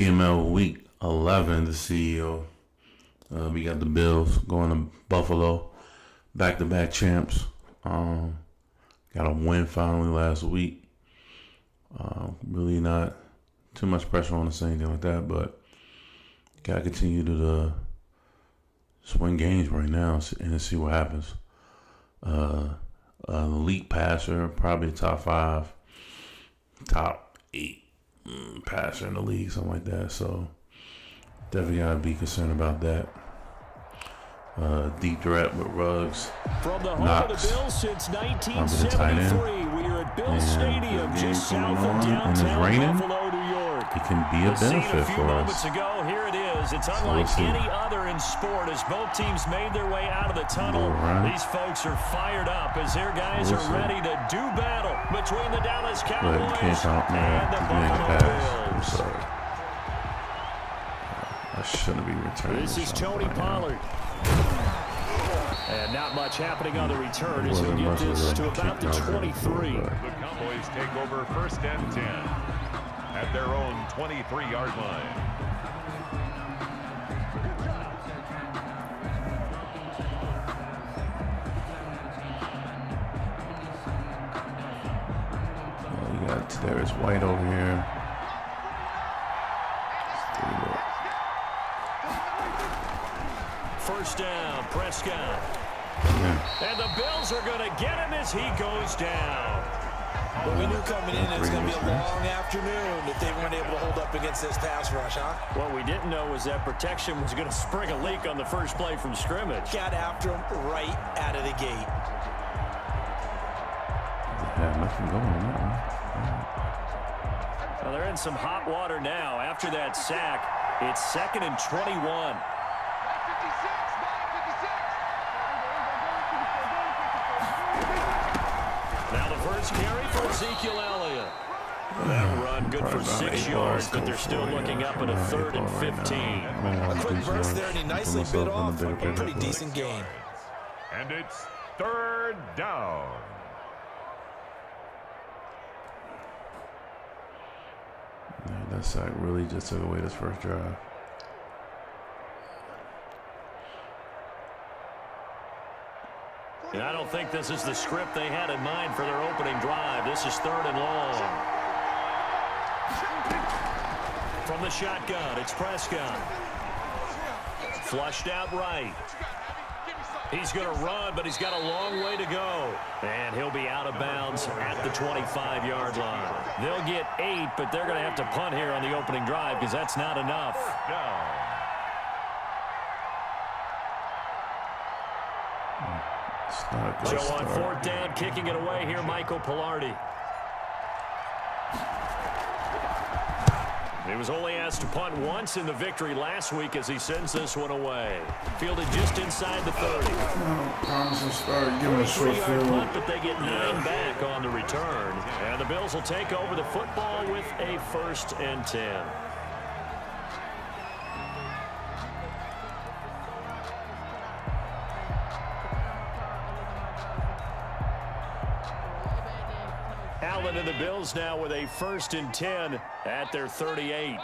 PML Week 11, the CEO. We got the Bills going to Buffalo, back-to-back champs. Got a win finally last week. Really not too much pressure on us or anything like that, but got to continue to just win games right now and see what happens. An elite passer, probably top 5, top 8 passer in the league, something like that. So definitely got to be concerned about that. Deep threat with Ruggs. From the home of the Bills since 1973, we are at Bills Stadium, just south of downtown Buffalo, New York. It can be a benefit for us. Moments ago, here it is. It's unlike any other in sport as both teams made their way out of the tunnel. These folks are fired up as their guys are ready to do battle between the Dallas Cowboys and the Buffalo Bills. I'm sorry. I shouldn't be returning. This is Tony Pollard. And not much happening on the return as he'll get this to about the 23. The Cowboys take over 1st and 10 at their own 23-yard line. You got Darius White over here. First down, Prescott. And the Bills are going to get him as he goes down. But we knew coming in it was going to be a long afternoon if they weren't able to hold up against this pass rush, huh? What we didn't know was that protection was going to spring a leak on the first play from scrimmage. Got after him right out of the gate. Yeah, nothing going on. Well, they're in some hot water now. After that sack, it's 2nd and 21. Now the first carry for Ezekiel Elliott. That run good for 6 yards, but they're still looking up at a 3rd and 15. A quick burst there, and he nicely bit off a pretty decent gain. And it's 3rd down. Man, that sack really just took away this first drive. And I don't think this is the script they had in mind for their opening drive. This is 3rd and long. From the shotgun, it's Prescott. Flushed out right. He's going to run, but he's got a long way to go. And he'll be out of bounds at the 25-yard line. They'll get 8, but they're going to have to punt here on the opening drive because that's not enough. So on 4th down, kicking it away here, Michael Pilardi. He was only asked to punt once in the victory last week as he sends this one away. Fielded just inside the 30. Promising start, giving a short field. Punt, but they get 9 back on the return. And the Bills will take over the football with a 1st and 10. Allen and the Bills now with a 1st and 10 at their 38.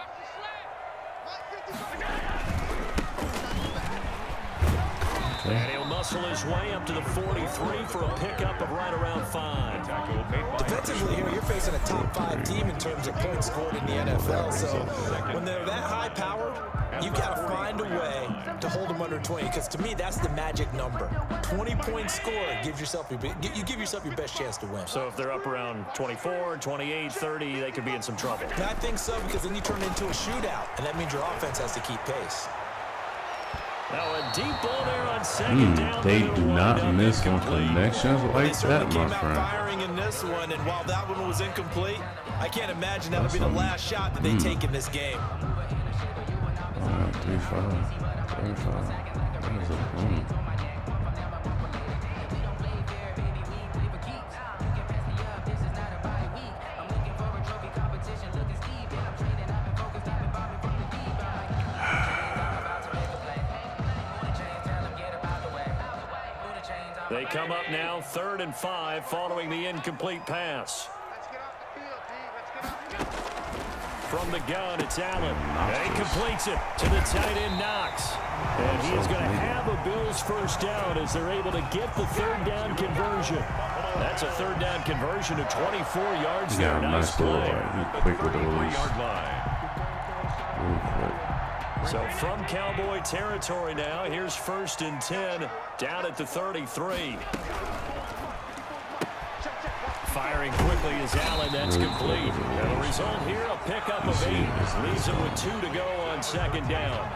And he'll muscle his way up to the 43 for a pickup of right around 5. Defensively here, you're facing a top 5 team in terms of points scored in the NFL. So when they're that high powered, you've got to find a way to hold them under 20. Because to me, that's the magic number. 20 points scored gives yourself you give yourself your best chance to win. So if they're up around 24, 28, 30, they could be in some trouble. And I think so, because then you turn it into a shootout, and that means your offense has to keep pace. Now a deep ball there on 2nd down. They do not miss on connections like that, my friend. Firing in this one, and while that one was incomplete, I can't imagine that'll be the last shot that they take in this game. 3-5, 35. That is a boom. They come up now 3rd and 5 following the incomplete pass. From the gun, it's Allen. And he completes it to the tight end, Knox. And he is going to have a Bills first down as they're able to get the third down conversion. That's a third down conversion of 24 yards there. Nice play. Quick with the release. So from Cowboy territory now, here's 1st and 10 down at the 33. Firing quickly is Allen. That's complete. And the result here, a pickup of 8. Leaves him with 2 to go on 2nd down.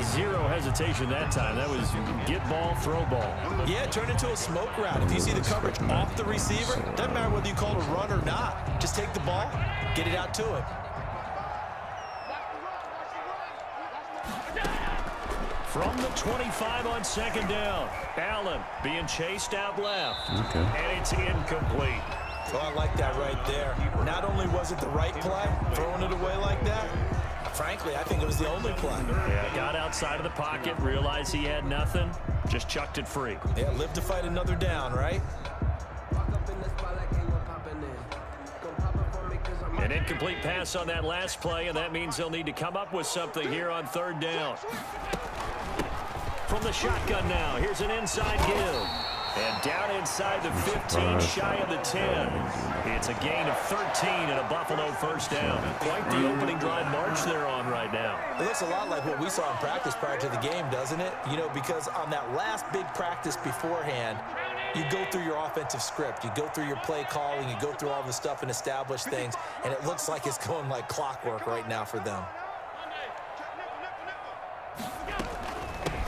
Zero hesitation that time. That was get ball, throw ball. Yeah, it turned into a smoke route. If you see the coverage off the receiver, doesn't matter whether you call it a run or not. Just take the ball, get it out to him. From the 25 on 2nd down. Allen being chased out left. Okay. And it's incomplete. Oh, I like that right there. Not only was it the right play, throwing it away like that, frankly, I think it was the only play. Yeah, got outside of the pocket, realized he had nothing, just chucked it free. Yeah, live to fight another down, right? An incomplete pass on that last play, and that means they'll need to come up with something here on 3rd down. From the shotgun now, here's an inside give. And down inside the 15, shy of the 10. It's a gain of 13 and a Buffalo first down. Quite the opening drive march they're on right now. It looks a lot like what we saw in practice prior to the game, doesn't it? You know, because on that last big practice beforehand, you go through your offensive script. You go through your play calling. You go through all the stuff and establish things. And it looks like it's going like clockwork right now for them.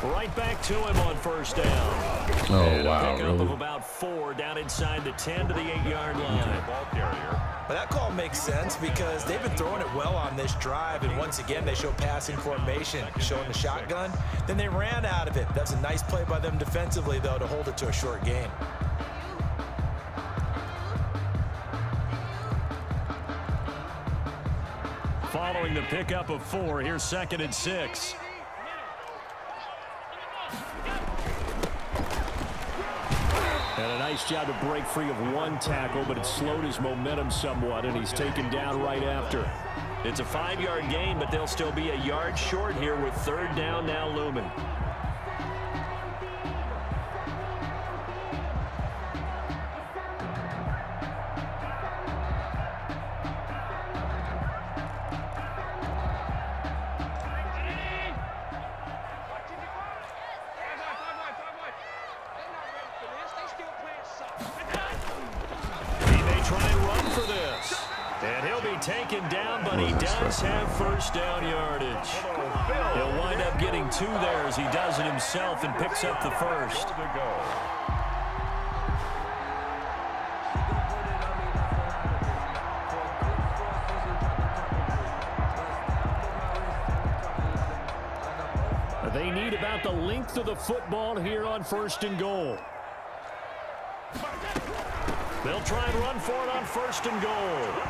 Right back to him on 1st down. Oh, and wow, a pickup really? of about 4 down inside the 10 to the 8-yard line. Ball carrier. But that call makes sense because they've been throwing it well on this drive, and once again they show passing formation, showing the shotgun. Then they ran out of it. That's a nice play by them defensively, though, to hold it to a short gain. Following the pickup of 4, here's 2nd and 6. And a nice job to break free of 1 tackle, but it slowed his momentum somewhat, and he's taken down right after. It's a 5-yard gain, but they'll still be a yard short here with 3rd down now looming. Taken down, but he does have first down yardage. He'll wind up getting 2 there as he does it himself and picks up the first. They need about the length of the football here on 1st and goal. They'll try and run for it on 1st and goal.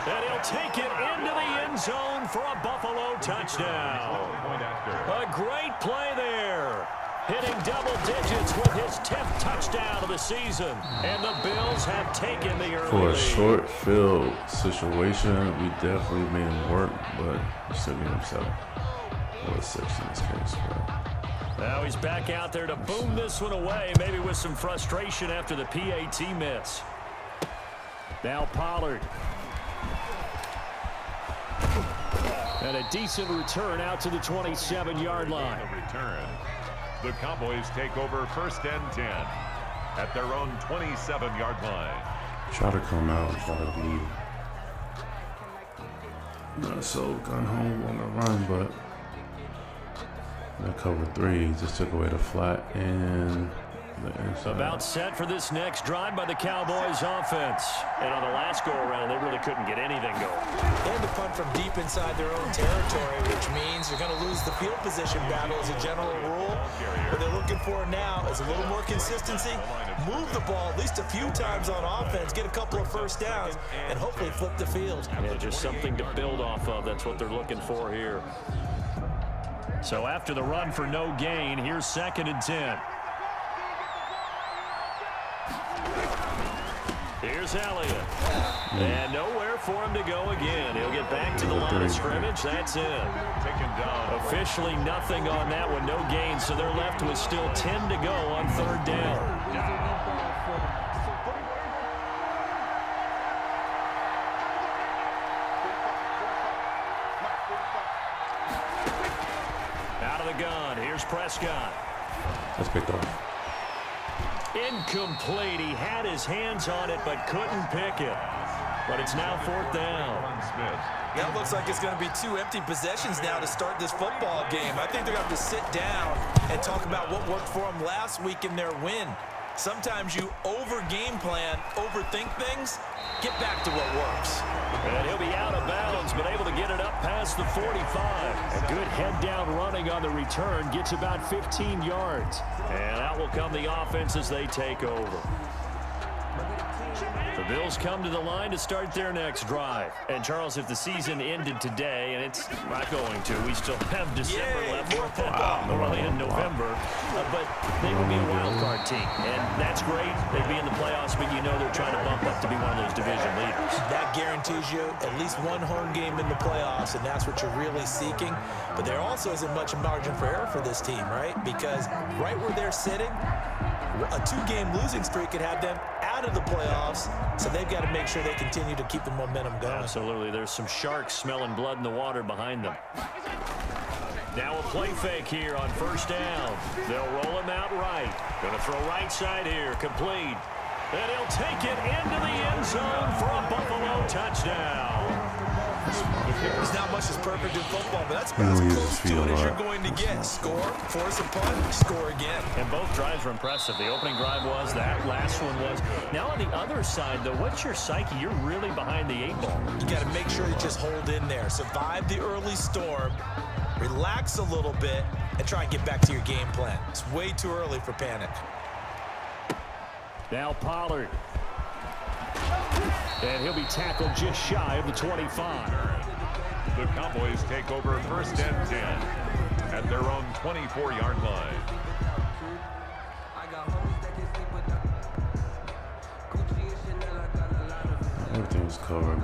And he'll take it into the end zone for a Buffalo touchdown. A great play there. Hitting double digits with his 10th touchdown of the season. And the Bills have taken the early For a lead. short field situation, we definitely made him work, but still get himself. Or 6 in this case, but Now he's back out there to boom this one away, maybe with some frustration after the PAT miss. Now Pollard. And a decent return out to the 27-yard line. Return. The Cowboys take over 1st and 10 at their own 27-yard line. try to come out and try to leave. Not so gun home on the run, but that cover 3 just took away the flat and the inside. About set for this next drive by the Cowboys offense. And on the last go-around, they really couldn't get anything going. They had to punt from deep inside their own territory, which means they're going to lose the field position battle as a general rule. What they're looking for now is a little more consistency, move the ball at least a few times on offense, get a couple of first downs, and hopefully flip the field. Yeah, just something to build off of. That's what they're looking for here. So after the run for no gain, here's 2nd and 10. Here's is Elliott. And nowhere for him to go again. He'll get back to the line of scrimmage. That's it. Taken down. Officially nothing on that one. No gain, so they're left with still 10 to go on 3rd down. Out of the gun. Here's Prescott. Let's pick off. Incomplete. He had his hands on it but couldn't pick it. But it's now 4th down. That looks like it's going to be 2 empty possessions now to start this football game. I think they're going to have to sit down and talk about what worked for them last week in their win. Sometimes you over-game plan, overthink things, get back to what works. And he'll be out of bounds, but able to get it up past the 45. A good head-down running on the return, gets about 15 yards. And out will come the offense as they take over. The Bills come to the line to start their next drive. And, Charles, if the season ended today, and it's not going to, we still have December left. We're only in November. But they would be a wild card team. And that's great. They'd be in the playoffs, but you know they're trying to bump up to be one of those division leaders. That guarantees you at least one home game in the playoffs, and that's what you're really seeking. But there also isn't much margin for error for this team, right? Because right where they're sitting, a 2-game losing streak could have them out of the playoffs, so they've got to make sure they continue to keep the momentum going. Absolutely. There's some sharks smelling blood in the water behind them. Now a play fake here on 1st down. They'll roll him out right. Going to throw right side here. Complete. And he'll take it into the end zone for a Buffalo touchdown. There's not much that's perfect in football, but that's about as close to it as you're going to get. Score, force a punt, score again. And both drives were impressive. The opening drive was, that last one was. Now on the other side, though, what's your psyche? You're really behind the 8 ball. You got to make sure you just hold in there. Survive the early storm, relax a little bit, and try and get back to your game plan. It's way too early for panic. Now Pollard. And he'll be tackled just shy of the 25. The Cowboys take over 1st and 10 at their own 24-yard line. Everything's covered,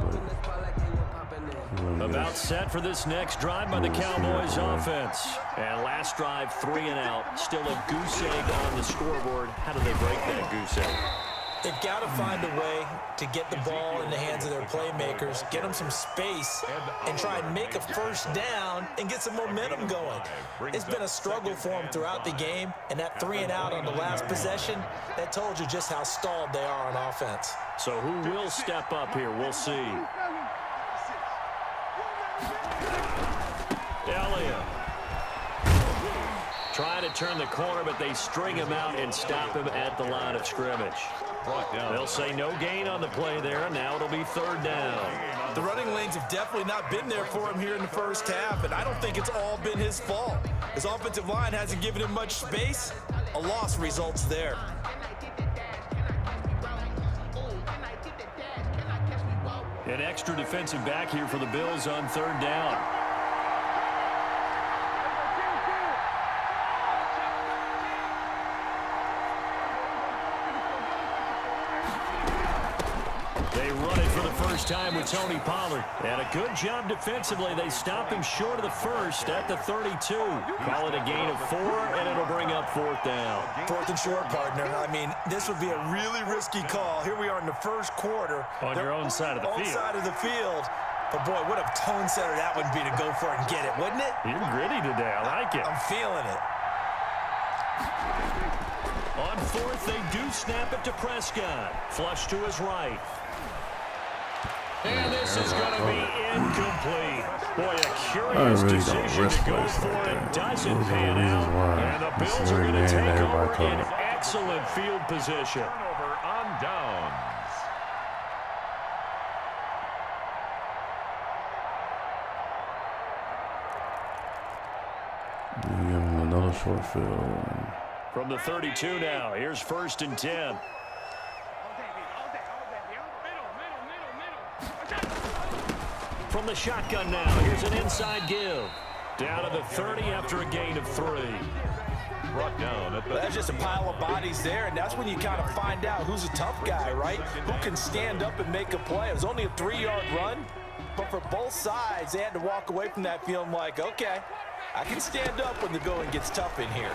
but about set for this next drive by the Cowboys offense. And last drive, 3 and out. Still a goose egg on the scoreboard. How do they break that goose egg? They've got to find a way to get the ball in the hands of their playmakers, get them some space, and try and make a 1st down and get some momentum going. It's been a struggle for them throughout the game, and that 3 and out on the last possession, that told you just how stalled they are on offense. So who will step up here? We'll see. Elliott. Trying to turn the corner, but they string him out and stop him at the line of scrimmage. They'll say no gain on the play there, and now it'll be 3rd down. The running lanes have definitely not been there for him here in the 1st half, and I don't think it's all been his fault. His offensive line hasn't given him much space. A loss results there. An extra defensive back here for the Bills on 3rd down. They run it for the first time with Tony Pollard. And a good job defensively. They stop him short of the 1st at the 32. Call it a gain of 4, and it'll bring up 4th down. 4th and short, partner. I mean, this would be a really risky call. Here we are in the 1st quarter. On your own side of the field. On side of the field. But, boy, what a tone setter that would be to go for it and get it, wouldn't it? You're gritty today. I like it. I'm feeling it. On 4th, they do snap it to Prescott. Flush to his right. And this is going to be incomplete. Boy, a curious decision to go for it. Doesn't pan out. And the Bills are going to take over in excellent field position. Turnover on downs. give him another short field. From the 32 now, here's 1st and 10. From the shotgun now, here's an inside give. Down to the 30 after a gain of 3. brought down at the... That's just a pile of bodies there, and that's when you kind of find out who's a tough guy, right? Who can stand up and make a play. It was only a 3-yard run, but for both sides, they had to walk away from that feeling like, okay, I can stand up when the going gets tough in here.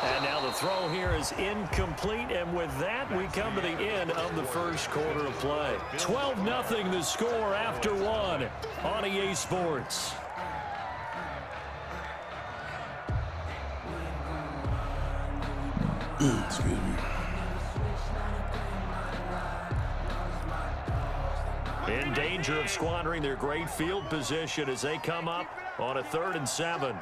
And now the throw here is incomplete, and with that, we come to the end of the first quarter of play. 12-0 the score after one on EA Sports. Excuse me. In danger of squandering their great field position as they come up on a 3rd and 7.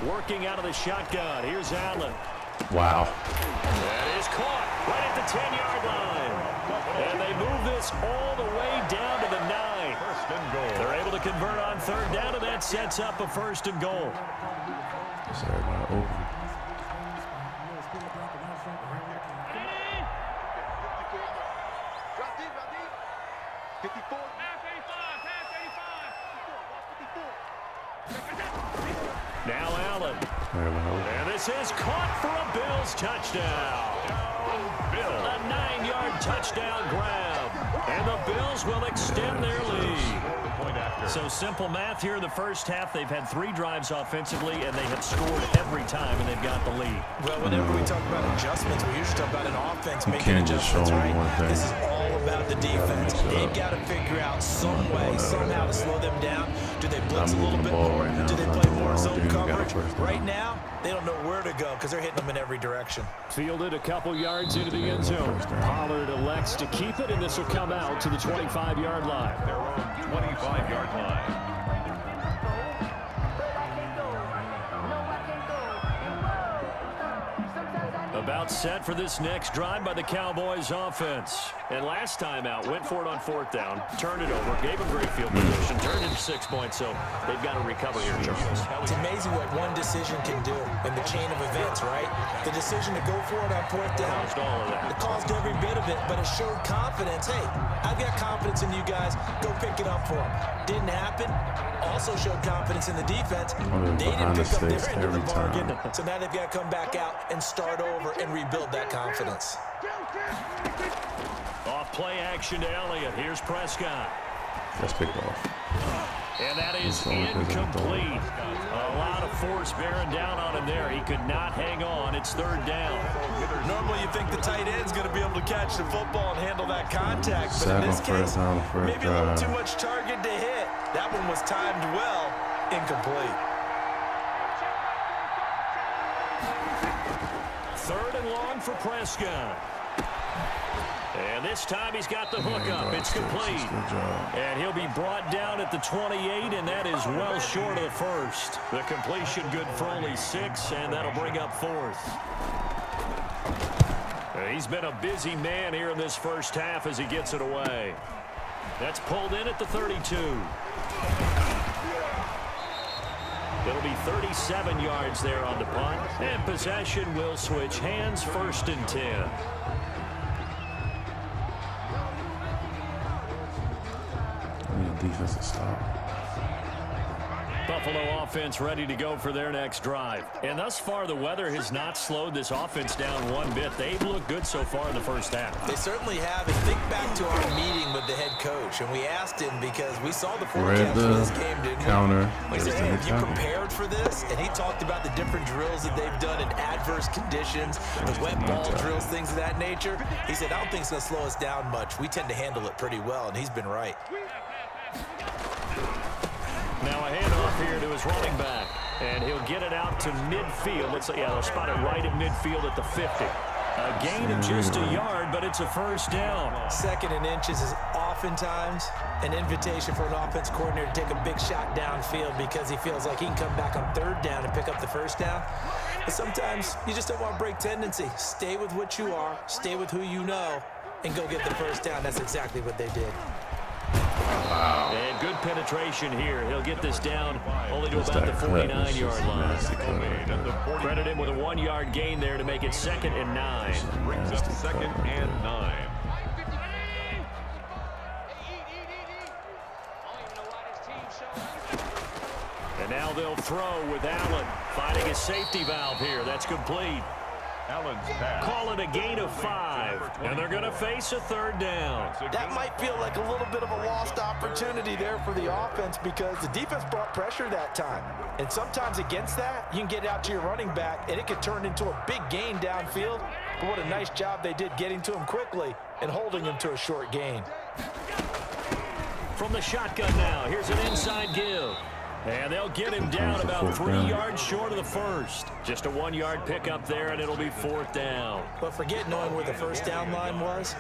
Working out of the shotgun. Here's Allen. Wow. That is caught right at the 10-yard line. And they move this all the way down to the 9. First and goal. They're able to convert on 3rd down, and that sets up a 1st and goal. That's everybody open. Now Allen. And this is caught for a Bills touchdown. A 9-yard touchdown grab. And the Bills will extend their lead. So simple math here in the first half. They've had 3 drives offensively, and they have scored every time, and they've got the lead. Well, whenever we talk about adjustments, we usually talk about an offense making can't just show adjustments, them right? one thing. This is all about the defense. They've got to figure out some way, somehow to slow them down. Do they blitz a little bit more? Right now. Do they I'm play moving more the ball. zone Dude, got a coverage? first down. Right now, they don't know where to go because they're hitting them in every direction. Fielded a couple yards into the end zone. Pollard elects to keep it, and this will come out to the 25-yard line. Their own 25-yard line. About set for this next drive by the Cowboys offense. And last time out, went for it on 4th down, turned it over, gave them great field position, turned into 6 points, so they've got to recover here, Charles. It's amazing what one decision can do in the chain of events, right? The decision to go for it on 4th down, Caused all of that. it caused every bit of it, but it showed confidence. Hey, I've got confidence in you guys. Go pick it up for them. Didn't happen. Also showed confidence in the defense. They didn't pick up their end of the bargain. So now they've got to come back out and start over and rebuild that confidence. Off play action to Elliott. Here's Prescott. That's picked off. And that is incomplete. A lot of force bearing down on him there. He could not hang on. It's 3rd down. Normally you think the tight end's going to be able to catch the football and handle that contact. But in this case, maybe a little too much target to hit. That one was timed well. Incomplete. 3rd and long for Prescott. And this time he's got the hook up. It's complete. And he'll be brought down at the 28, and that is well short of the 1st. The completion good for only 6, and that'll bring up 4th. He's been a busy man here in this first half as he gets it away. That's pulled in at the 32. It'll be 37 yards there on the punt. And possession will switch hands, 1st and 10. Defensive stop. Buffalo offense ready to go for their next drive. And thus far, the weather has not slowed this offense down one bit. They've looked good so far in the first half. They certainly have. And think back to our meeting with the head coach, and we asked him because we saw the forecast for this game, didn't we? Counter. We said, hey, have you prepared for this? And he talked about the different drills that they've done in adverse conditions, the wet ball drills, things of that nature. He said, I don't think it's going to slow us down much. We tend to handle it pretty well, and he's been right. Now a handoff here to his running back, and he'll get it out to midfield. Let's say, they'll spot it right at midfield at the 50. A gain of just a yard, but it's a 1st down. 2nd and inches is oftentimes an invitation for an offense coordinator to take a big shot downfield because he feels like he can come back on 3rd down and pick up the 1st down. But sometimes you just don't want to break tendency. Stay with what you are, stay with who you know, and go get the 1st down. That's exactly what they did. Wow. And good penetration here. He'll get this down only to about the 49-yard line. Credit him with a 1-yard gain there to make it 2nd and 9. Brings up 2nd and 9. And now they'll throw with Allen. Finding a safety valve here. That's complete. Allen's pass. Call it a gain of 5. And they're going to face a third down. That might feel like a little bit of a lost opportunity there for the offense because the defense brought pressure that time. And sometimes against that, you can get out to your running back, and it could turn into a big gain downfield. But what a nice job they did getting to him quickly and holding him to a short gain. From the shotgun now, here's an inside give. And they'll get him down about 3 yards short of the first. Just a 1-yard pickup there, and it'll be 4th down. But forget knowing where the first down line was.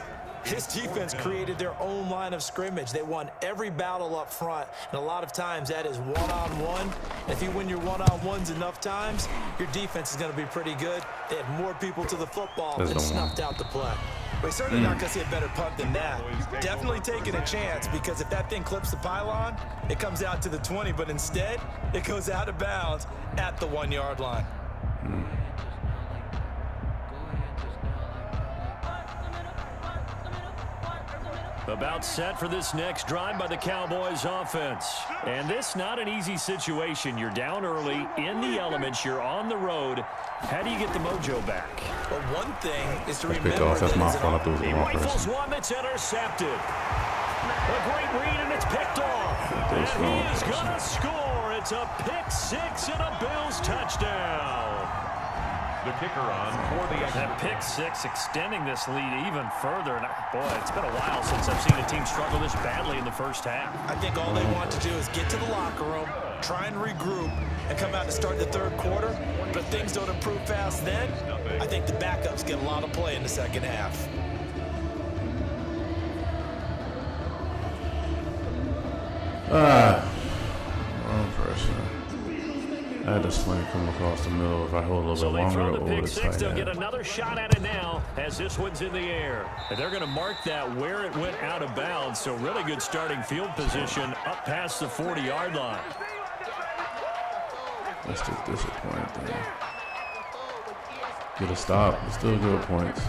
This defense created their own line of scrimmage. They won every battle up front, and a lot of times that is one-on-one. If you win your one-on-ones enough times, your defense is going to be pretty good. They had more people to the football and snuffed out the play. We're certainly not going to see a better punt than that. Definitely taking a chance because if that thing clips the pylon, it comes out to the 20, but instead it goes out of bounds at the 1-yard line. About set for this next drive by the Cowboys offense. And this not an easy situation. You're down early, in the elements, you're on the road. How do you get the mojo back? Well, one thing is to remember That's my that fault. he rifles one that's intercepted. A great read, and it's picked off. And he is going to score. It's a pick 6 and a Bills touchdown. The kicker on for the extra. That pick 6 extending this lead even further. And boy, it's been a while since I've seen a team struggle this badly in the first half. I think all they want to do is get to the locker room, try and regroup, and come out to start the third quarter. But if things don't improve fast then, I think the backups get a lot of play in the second half. Wrong person. I had to swing come across the middle. If I hold a little bit longer, throw the pick it's 6. like They'll that. get another shot at it now as this one's in the air. And they're going to mark that where it went out of bounds. So really good starting field position up past the 40-yard line. That's just disappointing. Get a stop. It's still good points.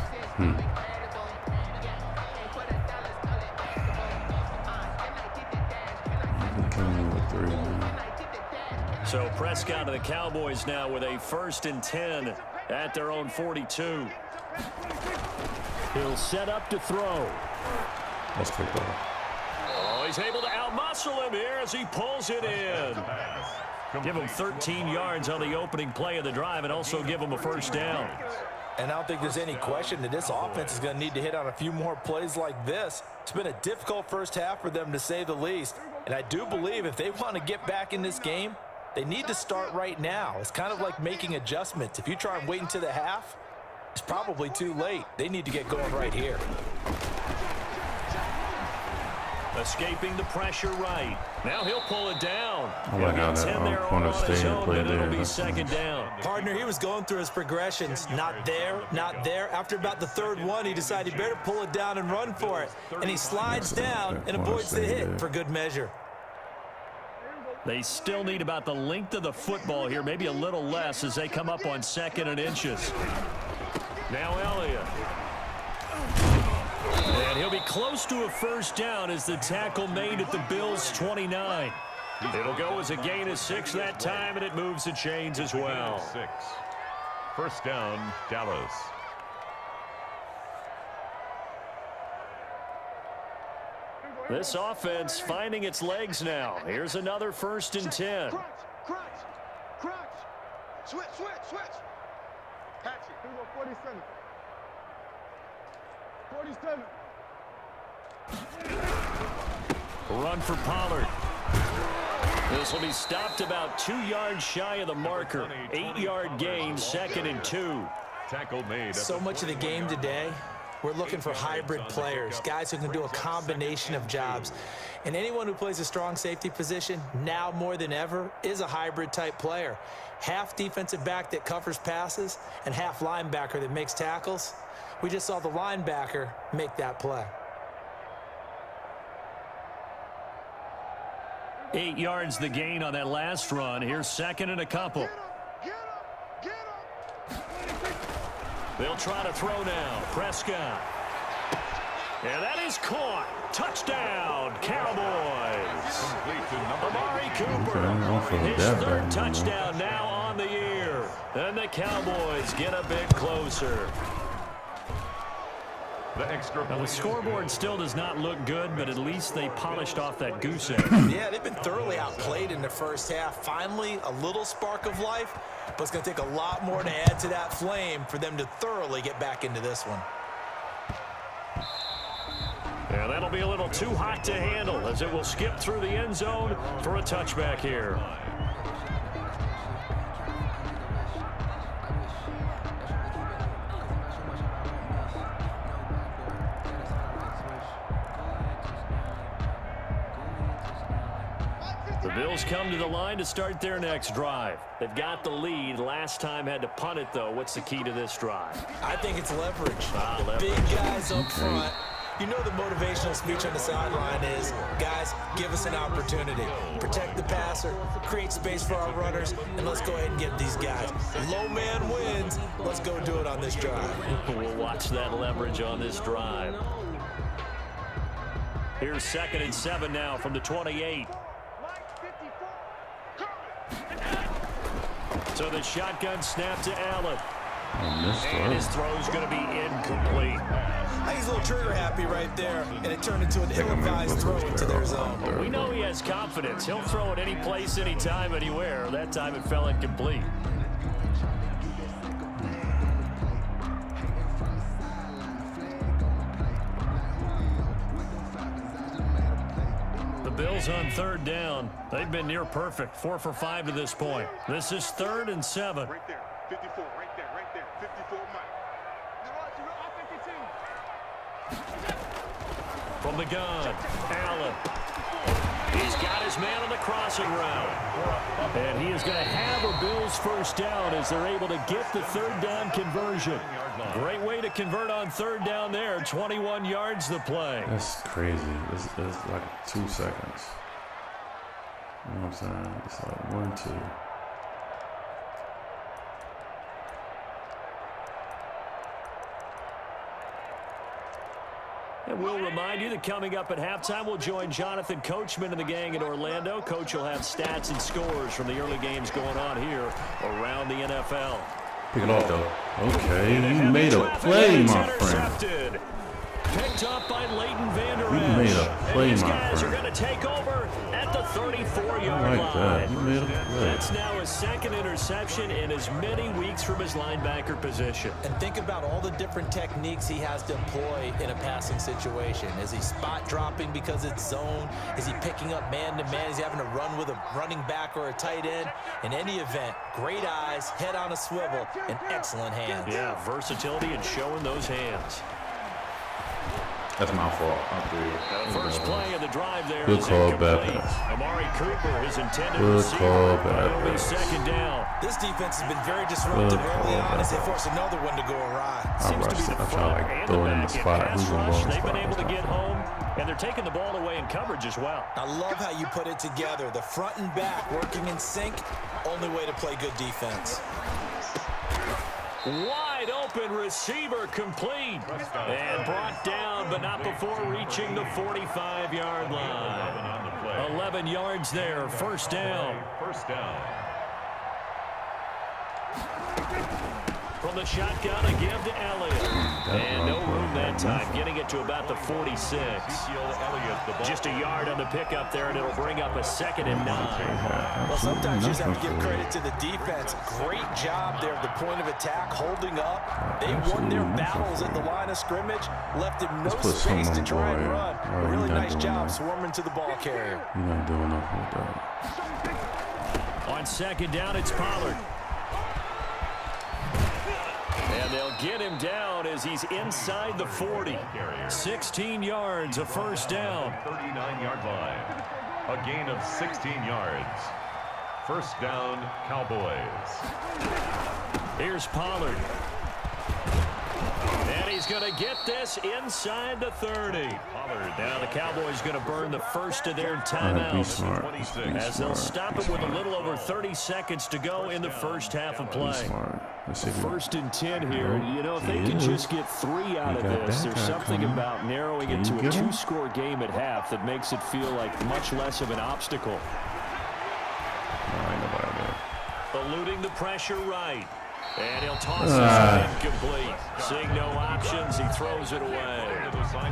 With 3, man. So Prescott and the Cowboys now with a 1st and 10 at their own 42. He'll set up to throw. That's picked off. Oh, he's able to outmuscle him here as he pulls it in. Give him 13 yards on the opening play of the drive and also give him a 1st down. And I don't think there's any question that this offense is going to need to hit on a few more plays like this. It's been a difficult first half for them, to say the least. And I do believe if they want to get back in this game, they need to start right now. It's kind of like making adjustments. If you try and wait until the half, it's probably too late. They need to get going right here. Escaping the pressure right. Now he'll pull it down. Oh my God, that corner stayed and played there. It'll be 2nd down. Partner, he was going through his progressions. Not there, not there. After about the 3rd one, he decided he better pull it down and run for it. And he slides down and avoids the hit for good measure. They still need about the length of the football here, maybe a little less as they come up on 2nd and inches. Now Elliott. And he'll be close to a 1st down as the tackle made at the Bills' 29. It'll go as a gain of 6 that time, and it moves the chains as well. 6. 1st down, Dallas. This offense finding its legs now. Here's another 1st and 10. Crunch. Switch. Patch it. Here we go, 47. 47. Run for Pollard. This will be stopped about 2 yards shy of the marker. 8-yard gain, 2nd and 2. Tackle made. So much of the game today, we're looking for hybrid players, guys who can do a combination of jobs. And anyone who plays a strong safety position, now more than ever, is a hybrid type player. Half defensive back that covers passes and half linebacker that makes tackles. We just saw the linebacker make that play. 8 yards the gain on that last run. Here's 2nd and a couple. Get up. They'll try to throw now. Prescott. And that is caught. Touchdown, Cowboys. Amari Cooper. Okay, His third touchdown now on the year. And the Cowboys get a bit closer. Now, the scoreboard still does not look good, but at least they polished off that goose egg. Yeah, they've been thoroughly outplayed in the first half. Finally, a little spark of life, but it's going to take a lot more to add to that flame for them to thoroughly get back into this one. Yeah, that'll be a little too hot to handle as it will skip through the end zone for a touchback here. The Bills come to the line to start their next drive. They've got the lead. Last time had to punt it, though. What's the key to this drive? I think it's leverage. Leverage. Big guys up front. You know the motivational speech on the sideline is, guys, give us an opportunity. Protect the passer, create space for our runners, and let's go ahead and get these guys. Low man wins. Let's go do it on this drive. We'll watch that leverage on this drive. Here's 2nd and 7 now from the 28. So the shotgun snap to Allen. And his throw's going to be incomplete. I think he's a little trigger happy right there, and it turned into an ill-advised throw into their zone. We know he has confidence. He'll throw it any place, anytime, anywhere. That time it fell incomplete. The Bills on 3rd down. They've been near perfect, 4 for 5 to this point. This is 3rd and 7. Right there, 54, right there, 54, Mike. From the gun, Allen. He's got his man on the crossing route. And he is going to have a Bills first down as they're able to get the 3rd down conversion. Great way to convert on 3rd down there. 21 yards the play. That's crazy. It's like 2 seconds. You know what I'm saying? It's like 1, 2. And we'll remind you that coming up at halftime, we'll join Jonathan Coachman and the gang in Orlando. Coach will have stats and scores from the early games going on here around the NFL. Pick it off, though. Okay, you made a play, my friend. Picked up by Leighton Vander Esch. You made a play, These my guys friend. are going to take over at the 34-yard I like line. that. You made a play. That's now his 2nd interception in as many weeks from his linebacker position. And think about all the different techniques he has to employ in a passing situation. Is he spot dropping because it's zone? Is he picking up man-to-man? Is he having to run with a running back or a tight end? In any event, great eyes, head on a swivel, and excellent hands. Yeah, versatility and showing those hands. That's my fault. First play of the drive there. Good is call, incomplete. bad pass. Amari Cooper, his intended Good receiver. call, bad It'll be pass. 2nd down. This defense has been very disruptive early on as they force another one to go awry. Seems to be the front and the back in pass rush. They've been able to get home, and they're taking the ball away in coverage as well. I love how you put it together. The front and back working in sync. Only way to play good defense. Wide open receiver complete. And brought down, but not before reaching the 45-yard line. 11 yards there, 1st down. From the shotgun, a give to Elliott. And no room that time, getting it to about the 46. Just a yard on the pickup there, and it'll bring up a 2nd and 9. Well, sometimes you just have to give credit to the defense. Great job there at the point of attack, holding up. They won their battles at the line of scrimmage, left him no space to try and run. A really nice job swarming to the ball carrier. You're not doing nothing with that. On 2nd down, it's Pollard. And they'll get him down as he's inside the 40. 16 yards, a 1st down. 39-yard line. A gain of 16 yards. 1st down, Cowboys. Here's Pollard. And he's going to get this inside the 30. Now the Cowboys going to burn the first of their timeouts as they'll stop it with a little over 30 seconds to go in the first half of play. First and 10 here. You know, if they can just get 3 out of this, there's something about narrowing it to a 2-score game at half that makes it feel like much less of an obstacle. Eluding the pressure right. And he'll toss this incomplete. Seeing no options, he throws it away.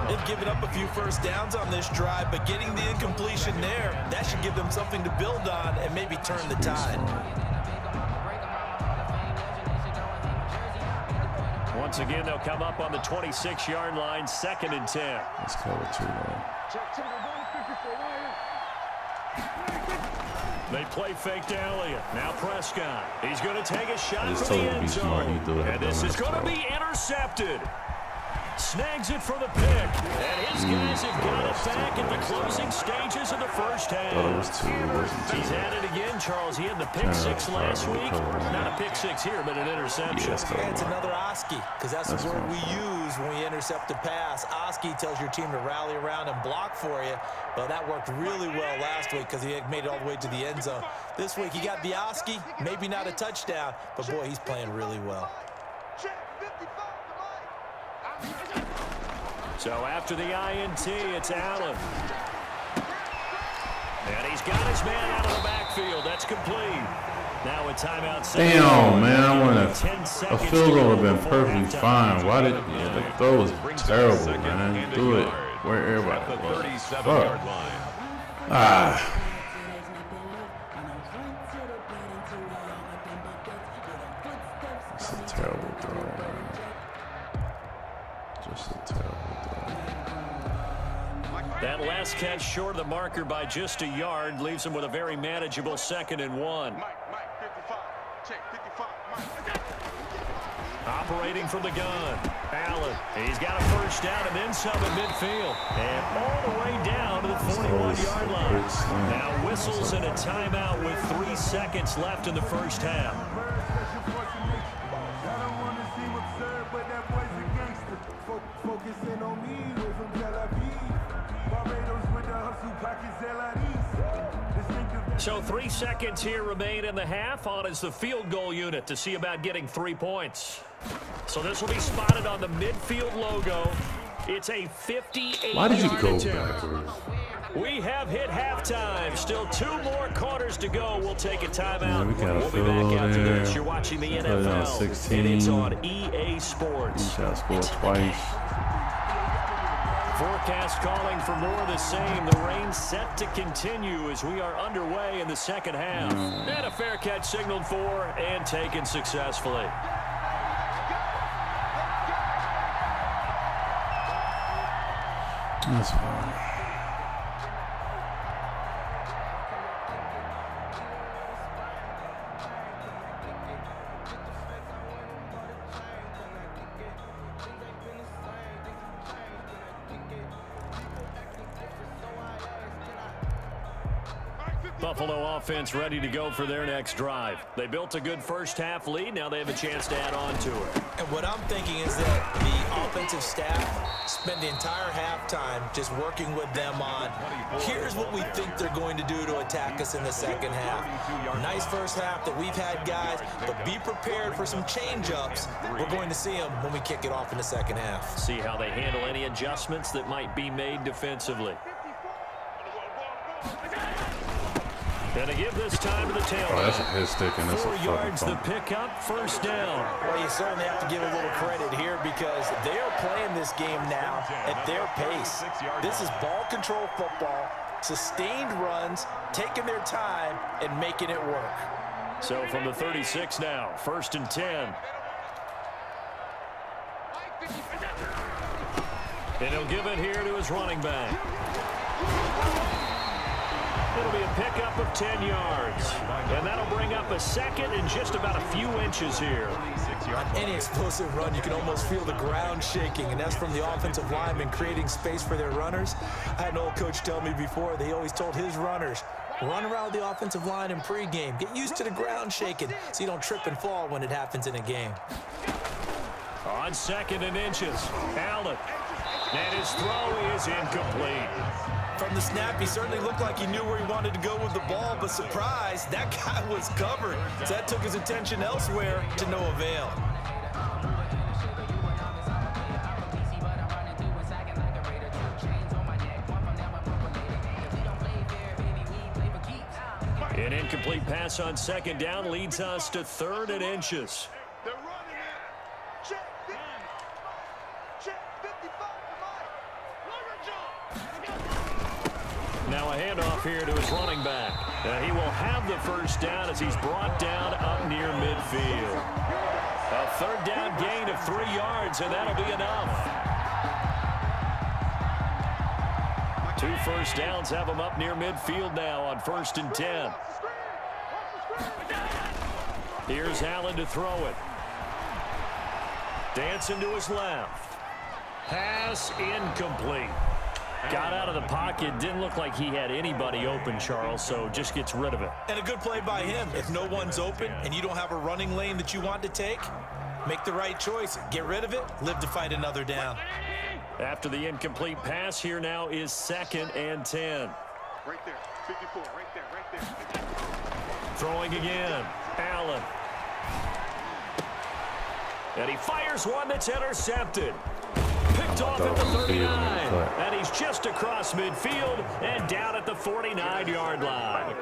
They've given up a few first downs on this drive, but getting the incompletion there, that should give them something to build on and maybe turn the tide. Once again, they'll come up on the 26-yard line, 2nd and 10. Let's cover 2, though. They play fake to Elliott. Now Prescott. He's going to take a shot for the end zone. And this is going to be intercepted. Snags it for the pick. And his guys have got it back in the closing stages of the first half. Thought it was 2. It wasn't 2. He's at it again, Charles. He had the pick 6 last week. Not a pick 6 here, but an interception. Yeah, it's another Oski, because that's the word we use when we intercept a pass. Oski tells your team to rally around and block for you. Well, that worked really well last week because he had made it all the way to the end zone. This week, he got the Oski, maybe not a touchdown, but boy, he's playing really well. So after the INT, it's Allen. And he's got his man out of the backfield. That's complete. Now a timeout. Damn, man, I want a field goal would have been perfectly fine. Why did the throw was terrible, man? I didn't do it where everybody was. Fuck. Ah. It's a terrible throw, man. Just a terrible throw. That last catch short of the marker by just a yard leaves him with a very manageable 2nd and 1. Operating from the gun. Allen. He's got a first down and then some at midfield. And all the way down to the 41-yard line. Now whistles and a timeout with 3 seconds left in the first half. So 3 seconds here remain in the half. On is the field goal unit to see about getting 3 points. So this will be spotted on the midfield logo. It's a 58-yard Why did you go attempt. backwards? We have hit halftime. Still 2 more quarters to go. We'll take a timeout. We'll be back after this. You're watching the NFL. 16. And it's on EA Sports. Each shot scored twice. Forecast calling for more of the same. The rain set to continue as we are underway in the second half. And a fair catch signaled for and taken successfully. That's fine. Buffalo offense ready to go for their next drive. They built a good first half lead. Now they have a chance to add on to it. And what I'm thinking is that the offensive staff spent the entire halftime just working with them on, here's what we think they're going to do to attack us in the second half. Nice first half that we've had, guys, but be prepared for some change-ups. We're going to see them when we kick it off in the second half. See how they handle any adjustments that might be made defensively. Gonna give this time to the tailback. Oh, that's a hit stick and that's 4 a fucking yards the fumble. pickup, first down. Well, you certainly have to give a little credit here because they are playing this game now at their pace. This is ball control football, sustained runs, taking their time, and making it work. So from the 36 now, 1st and 10. And he'll give it here to his running back. It'll be a pickup of 10 yards. And that'll bring up a second and just about a few inches here. On any explosive run, you can almost feel the ground shaking, and that's from the offensive linemen creating space for their runners. I had an old coach tell me before, they always told his runners, run around the offensive line in pregame. Get used to the ground shaking so you don't trip and fall when it happens in a game. On 2nd and inches, Allen. And his throw is incomplete. From the snap, he certainly looked like he knew where he wanted to go with the ball, but surprise, that guy was covered. So that took his attention elsewhere to no avail. An incomplete pass on 2nd down leads us to 3rd and inches. They're running it. Check 50. Check 55 for Mike. Now a handoff here to his running back. He will have the first down as he's brought down up near midfield. A 3rd down gain of 3 yards, and that'll be enough. 2 first downs have him up near midfield now on 1st and 10. Here's Allen to throw it. Dancing to his left. Pass incomplete. Got out of the pocket. Didn't look like he had anybody open, Charles, so just gets rid of it. And a good play by him. If no one's open and you don't have a running lane that you want to take, make the right choice. Get rid of it. Live to fight another down. After the incomplete pass, here now is 2nd and 10. Right there. 54. Right there. Right there. Throwing again. Allen. And he fires one that's intercepted. Picked off at the 39. And he's just across midfield and down at the 49-yard line.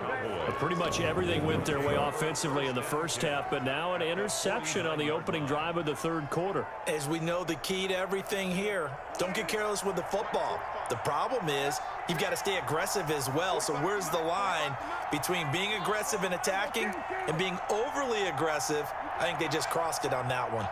Pretty much everything went their way offensively in the first half, but now an interception on the opening drive of the 3rd quarter. As we know, the key to everything here, don't get careless with the football. The problem is you've got to stay aggressive as well. So where's the line between being aggressive and attacking and being overly aggressive? I think they just crossed it on that one.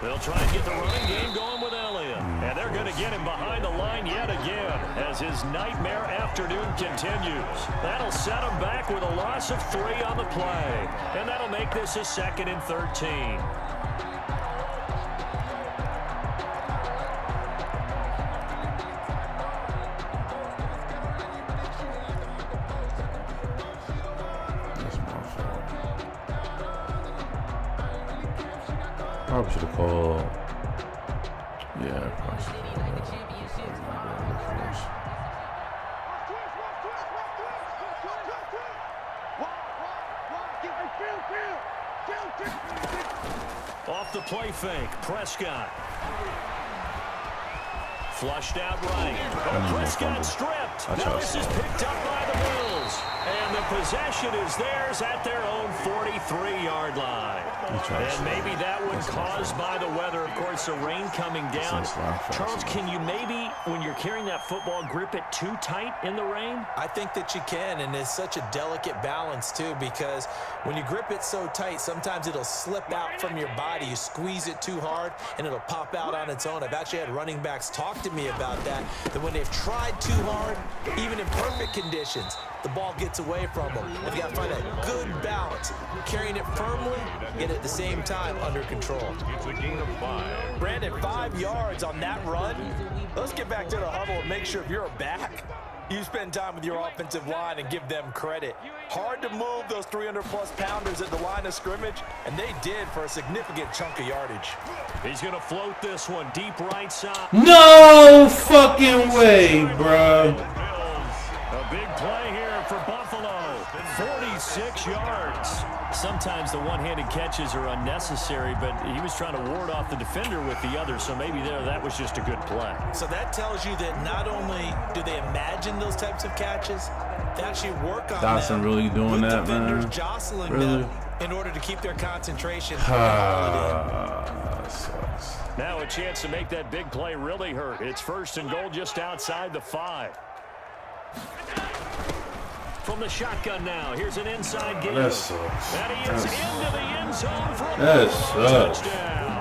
They'll try and get the running game going with Elliott. And they're going to get him behind the line yet again as his nightmare afternoon continues. That'll set him back with a loss of 3 on the play. And that'll make this a 2nd and 13. Probably should have called. Yeah, probably should have called. Off the play fake, Prescott. Flushed out right. Oh, Prescott stripped. Now this is picked up by the Bills. And the possession is theirs at their own 43-yard line. And maybe that one caused by the weather. Of course, the rain coming down. Charles, can you maybe, when you're carrying that football, grip it too tight in the rain? I think that you can, and it's such a delicate balance, too, because when you grip it so tight, sometimes it'll slip out from your body. You squeeze it too hard, and it'll pop out on its own. I've actually had running backs talk to me about that when they've tried too hard, even in perfect conditions, the ball gets away from them. They've got to find a good balance, carrying it firmly, yet at the same time under control. It's a gain of 5. Brandon, 5 yards on that run. Let's get back to the huddle and make sure if you're a back, you spend time with your offensive line and give them credit. Hard to move those 300-plus pounders at the line of scrimmage, and they did for a significant chunk of yardage. He's going to float this one deep right side. No fucking way, bro. A big play here for Buffalo. 46 yards. Sometimes the one-handed catches are unnecessary, but he was trying to ward off the defender with the other, so maybe that was just a good play. So that tells you that not only do they imagine those types of catches, they actually work on Dotson them really doing with that, defenders man? jostling Really? them in order to keep their concentration. Sucks. Now a chance to make that big play really hurt. It's 1st and goal just outside the 5. From the shotgun now, here's an inside game. That sucks. And he is into the end zone for a That sucks. touchdown.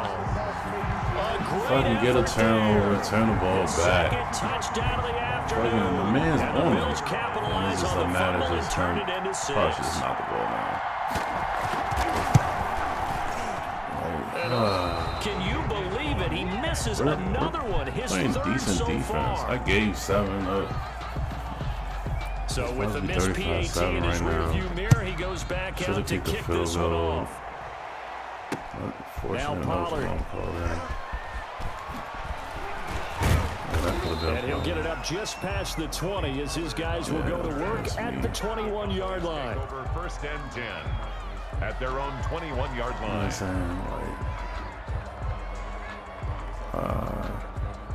If I can get a turnover, turn the ball back. Touchdown of the afternoon. Fucking the man's And the on Bills it. capitalize And it's just on a the matter fumble of and just turn turn. it into 6. Probably should just knock the ball down. Can you believe it? He misses another one. His Playing 3rd decent so defense. far. I gave 7 up. So with the missed PAT in his rearview mirror, he goes back out to kick this one off. Now Pollard. And he'll get it up just past the 20 as his guys will go to work at the 21-yard line. Over first and 10 at their own 21-yard line.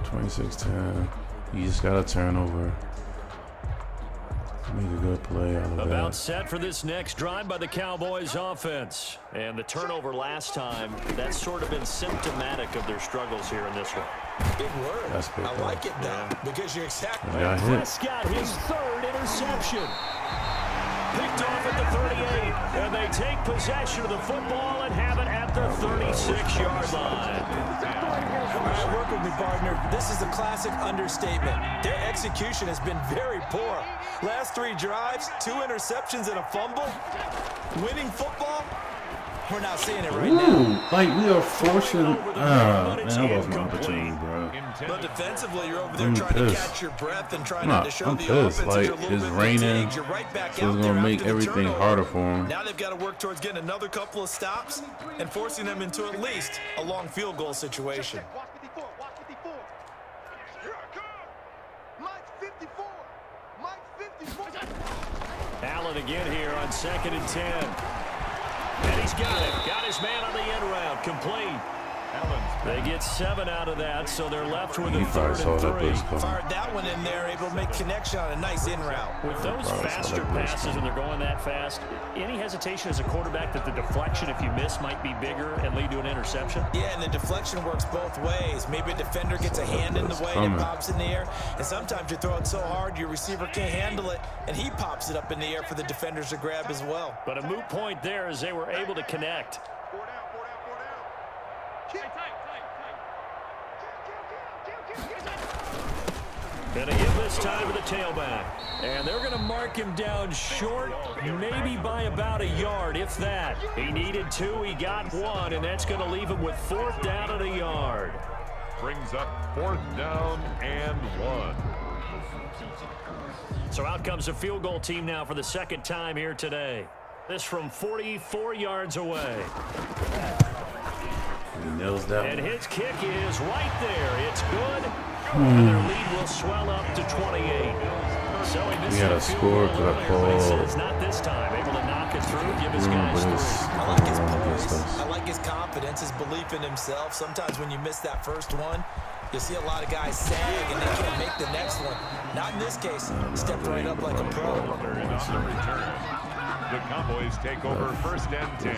26-10. You just got a turnover. Make a good play out of that. About set for this next drive by the Cowboys offense. And the turnover last time, that's sort of been symptomatic of their struggles here in this one. It worked. That's big, I like it though, because you're exactly right. Prescott, his third interception. Picked off at the 38, and they take possession of the football and have it at the 36-yard line. All right, work with me, partner. This is a classic understatement. Their execution has been very poor. Last 3 drives, 2 interceptions and a fumble. Winning football, we're not seeing it right now. Like we are forcing. Man, that was my opportunity, bro. But defensively, you're over there trying to catch your breath and trying not to show the pissed. offense like, you're a little it's bit raining, fatigued. You're right back so out it's there gonna make after the everything turnover. harder for them. Now they've got to work towards getting another couple of stops and forcing them into at least a long field goal situation. Watch 54. Watch 54. Here I come. Mike's 54. Mike's 54. Allen again here on 2nd and 10. And he's got it. Got his man on the end route. Complete. They get 7 out of that, so they're left with a 3rd and 3. Fired that one in there, able to make connection on a nice in route. With those faster passes and they're going that fast, any hesitation as a quarterback that the deflection, if you miss, might be bigger and lead to an interception? Yeah, and the deflection works both ways. Maybe a defender gets a hand in the way and it pops in the air, and sometimes you throw it so hard your receiver can't handle it, and he pops it up in the air for the defenders to grab as well. But a moot point there as they were able to connect. Gonna give this time to the tailback. And they're gonna mark him down short, maybe by about a yard, if that. He needed 2, he got 1, and that's gonna leave him with 4th down and a yard. Brings up 4th down and 1. So out comes a field goal team now for the 2nd time here today. This from 44 yards away. He nails that and one. his kick is right there. It's good. And their lead will swell up to 28. So he missed a score for the call. It's not this time. Able to knock it through, give his guys 3. I like his poise. I like his confidence, his belief in himself. Sometimes when you miss that first one, you see a lot of guys sag and they can't make the next one. Not in this case. Stepped right up like a pro. The Cowboys take over 1st and 10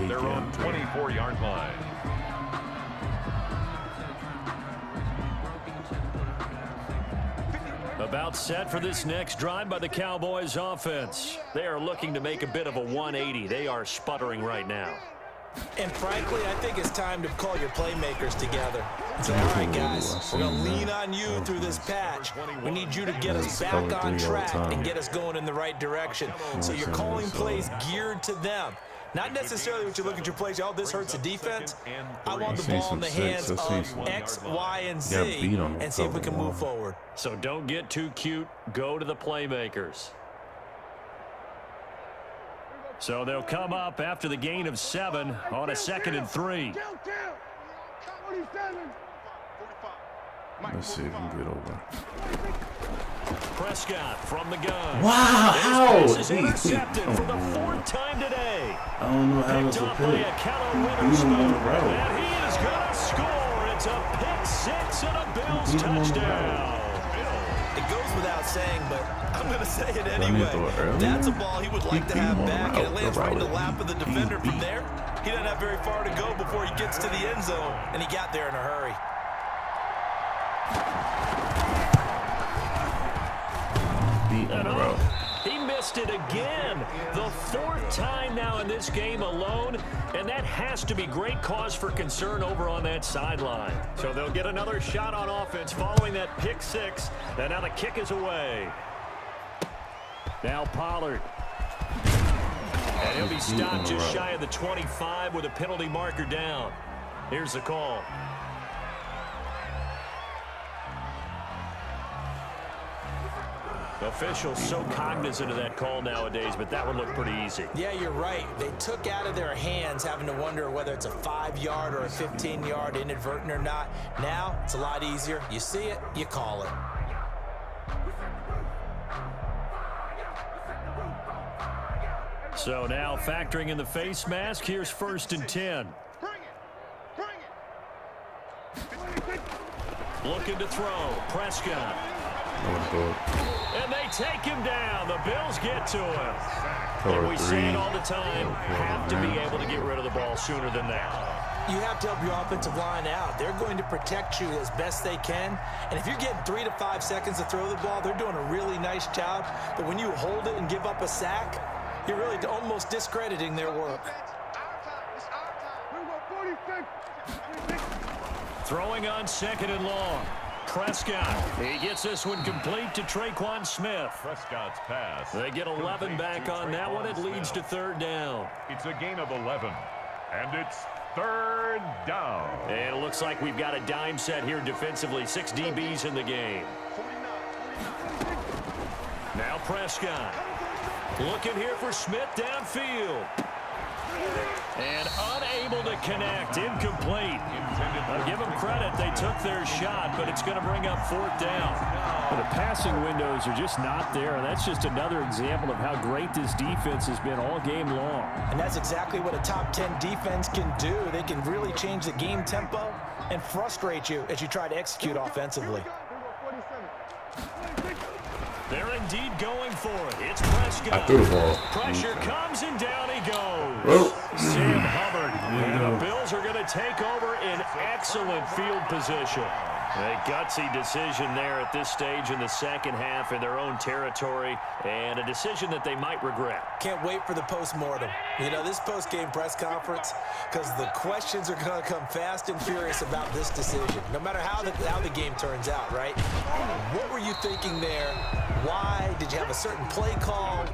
at their own 24-yard line. About set for this next drive by the Cowboys offense. They are looking to make a bit of a 180. They are sputtering right now. And frankly, I think it's time to call your playmakers together. Say, all right, guys, we're going to lean on you through this patch. We need you to get us back on track and get us going in the right direction. So you're calling plays geared to them. Not necessarily what you look at your plays, oh, this hurts the defense. I want the ball in the hands of X, Y, and Z and see if we can move forward. So don't get too cute. Go to the playmakers. So they'll come up after the gain of 7 on a 2nd and 3. Let's see if we can get over. Prescott from the gun. Wow, how? This is intercepted for the 4th time today. I don't know how it's a pick. And he is going to score. It's a pick 6 and a Bills touchdown. It goes without saying, but I'm going to say it anyway. That's a ball he would like to have back, and it lands right in the lap of the defender from there. He doesn't have very far to go before he gets to the end zone, and he got there in a hurry. He missed it again. The 4th time now in this game alone, and that has to be great cause for concern over on that sideline. So they'll get another shot on offense following that pick 6, and now the kick is away. Now Pollard. And he'll be stopped just shy of the 25 with a penalty marker down. Here's the call. Officials so cognizant of that call nowadays, but that one looked pretty easy. Yeah, you're right. They took out of their hands having to wonder whether it's a 5-yard or a 15-yard inadvertent or not. Now, it's a lot easier. You see it, you call it. So now factoring in the face mask, here's 1st and 10. Looking to throw. Prescott. And they take him down. The Bills get to him. And we say it all the time, have to be able to get rid of the ball sooner than that. You have to help your offensive line out. They're going to protect you as best they can. And if you're getting 3 to 5 seconds to throw the ball, they're doing a really nice job. But when you hold it and give up a sack, you're really almost discrediting their work. Throwing on 2nd and long. Prescott. He gets this one complete to Traquan Smith. Prescott's pass. They get 11 back on that one. It leads to 3rd down. It's a gain of 11. And it's 3rd down. And it looks like we've got a dime set here defensively. 6 DBs in the game. Now Prescott. Looking here for Smith downfield. And unable to connect. Incomplete. I'll give them credit. They took their shot, but it's going to bring up 4th down. Well, the passing windows are just not there, and that's just another example of how great this defense has been all game long. And that's exactly what a top 10 defense can do. They can really change the game tempo and frustrate you as you try to execute offensively. They're indeed going for it. It's Prescott. I threw the ball. Pressure comes and down he goes. Oh. Sam Hubbard. And the Bills are going to take over in excellent field position. A gutsy decision there at this stage in the second half in their own territory, and a decision that they might regret. Can't wait for the post-mortem. You know, this post-game press conference, because the questions are going to come fast and furious about this decision, no matter how the game turns out, right? What were you thinking there? Why? Did you have a certain play call?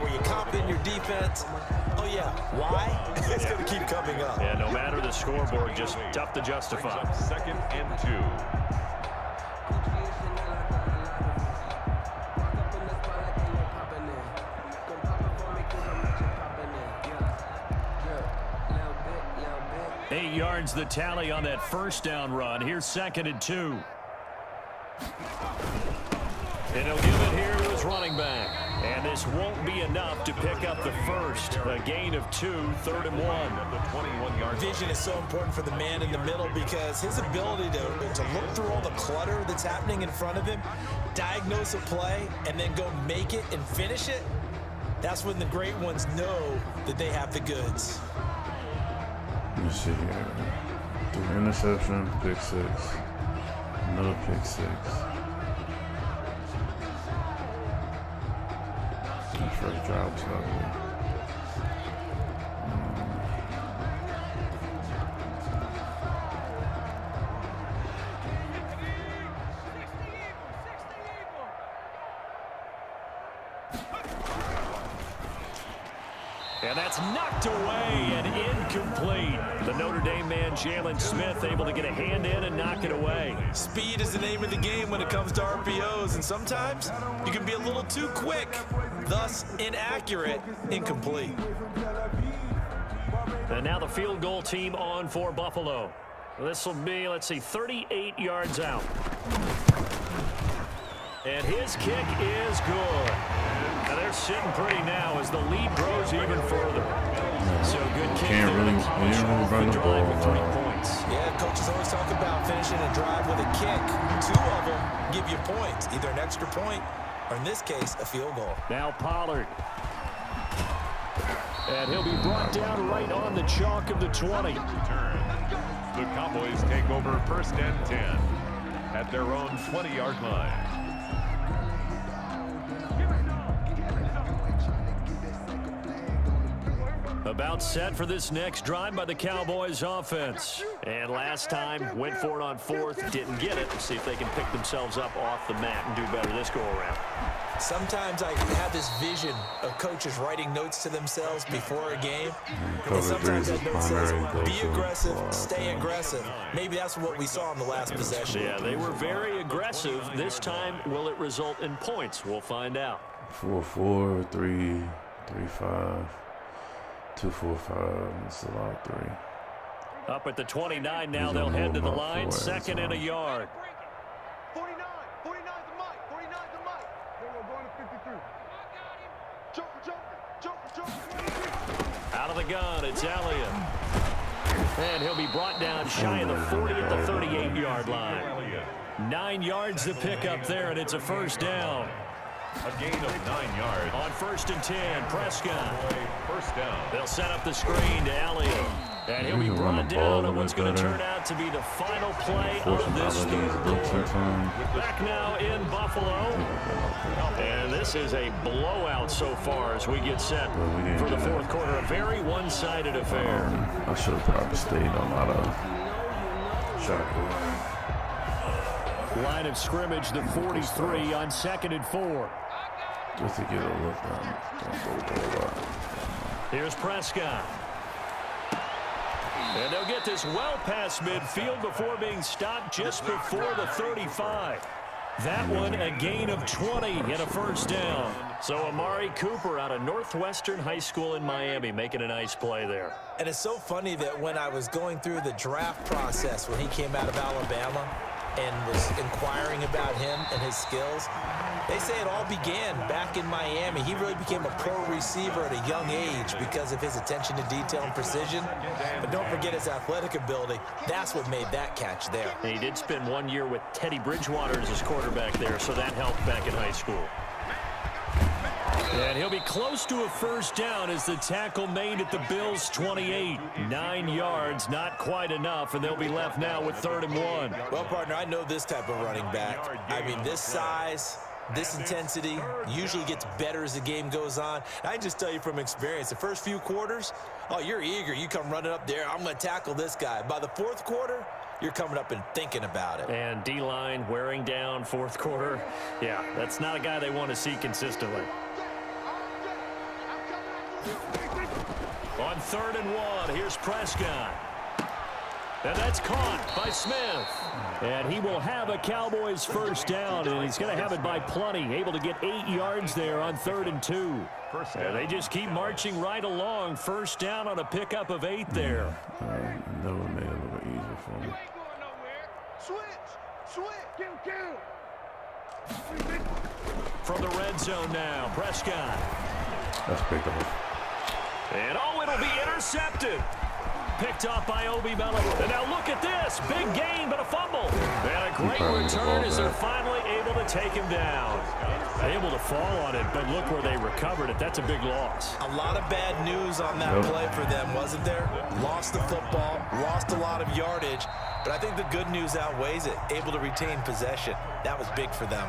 Were you confident in your defense? Oh, yeah. Why? It's going to keep coming up. Yeah, no matter the scoreboard, just tough to justify. 2nd and 2. Eight yards the tally on that 1st down run. Here's 2nd and 2. And he'll give it here to his running back. And this won't be enough to pick up the first. A gain of 2, 3rd and 1. The 21-yard Vision is so important for the man in the middle because his ability to look through all the clutter that's happening in front of him, diagnose a play, and then go make it and finish it, that's when the great ones know that they have the goods. Let me see here. The interception, pick 6. Another pick 6. First drive was ugly. And that's knocked away and incomplete. The Notre Dame man, Jalen Smith, able to get a hand in and knock it away. Speed is the name of the game when it comes to RPOs, and sometimes you can be a little too quick, thus inaccurate, incomplete. And now the field goal team on for Buffalo. This will be, let's see, 38 yards out. And his kick is good. Now they're sitting pretty now as the lead grows even further. So good kick. Can't really, Finish off the drive with 3 points. points. Yeah, coaches always talk about finishing a drive with a kick. 2 of them give you points, either an extra point or, in this case, a field goal. Now Pollard. And he'll be brought down right on the chalk of the 20. The Cowboys take over 1st and 10 at their own 20-yard line. About set for this next drive by the Cowboys offense. And last time, went for it on 4th, didn't get it. See if they can pick themselves up off the mat and do better this go-around. Sometimes I have this vision of coaches writing notes to themselves before a game. And sometimes that note says, be aggressive, stay aggressive. Maybe that's what we saw in the last possession. Yeah, they were very aggressive. This time, will it result in points? We'll find out. 4-4, 3-3-5, 2-4-5. It's a lot of 3. Up at the 29 now, they'll head to the line. 2nd and a yard. 49, 49's the mic, 49's the mic. We're going to 53. Joker. Out of the gun, it's Elliott. And he'll be brought down shy of the 40 at the 38-yard line. 9 yards to pick up there, and it's a 1st down. A gain of 9 yards. On 1st and 10, Prescott. 1st down. They'll set up the screen to Elliott. And he'll be brought down on what's going to turn out to be the final play of this third. Back now in Buffalo. And this is a blowout so far as we get set for the 4th quarter. A very one-sided affair. I should have probably stayed on a lot of shot. Line of scrimmage, the 43 on 2nd and 4. Just to get a look on. Here's Prescott. And they'll get this well past midfield before being stopped just before the 35. That one a gain of 20 and a 1st down. So Amari Cooper out of Northwestern High School in Miami making a nice play there. And it's so funny that when I was going through the draft process when he came out of Alabama and was inquiring about him and his skills, they say it all began back in Miami. He really became a pro receiver at a young age because of his attention to detail and precision. But don't forget his athletic ability. That's what made that catch there. And he did spend 1 year with Teddy Bridgewater as his quarterback there, so that helped back in high school. And he'll be close to a 1st down as the tackle made at the Bills' 28. 9 yards, not quite enough, and they'll be left now with 3rd and 1. Well, partner, I know this type of running back. I mean, this size, this intensity usually gets better as the game goes on. I can just tell you from experience, the first few quarters, oh, you're eager. You come running up there, I'm going to tackle this guy. By the 4th quarter, you're coming up and thinking about it. And D-line wearing down 4th quarter. Yeah, that's not a guy they want to see consistently. On 3rd and 1, here's Prescott. And that's caught by Smith. And he will have a Cowboys 1st down, and he's going to have it by plenty. Able to get 8 yards there on 3rd and 2. And they just keep marching right along. 1st down on a pickup of 8 there. That would make it a little easier for me. From the red zone now, Prescott. That's picked up. And oh, it'll be intercepted. Picked off by Obi Mellon. And now look at this. Big gain, but a fumble. And a great return as they're finally able to take him down. Able to fall on it, but look where they recovered it. That's a big loss. A lot of bad news on that play for them, wasn't there? Lost the football, lost a lot of yardage, but I think the good news outweighs it. Able to retain possession. That was big for them.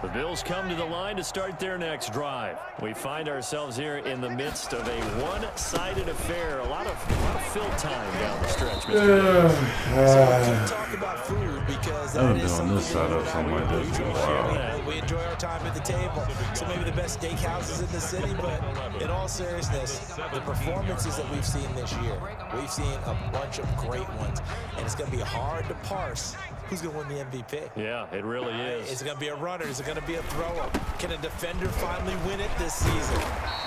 The Bills come to the line to start their next drive. We find ourselves here in the midst of a one-sided affair. A lot of fill time down the stretch, Mr. So we keep talking about food because that is something we enjoy our time at the table. So maybe the best steakhouses in the city, but in all seriousness, the performances that we've seen this year, we've seen a bunch of great ones, and it's going to be hard to parse who's going to win the MVP. Yeah, it really is. Is it going to be a runner? Is it going to be a thrower? Can a defender finally win it this season?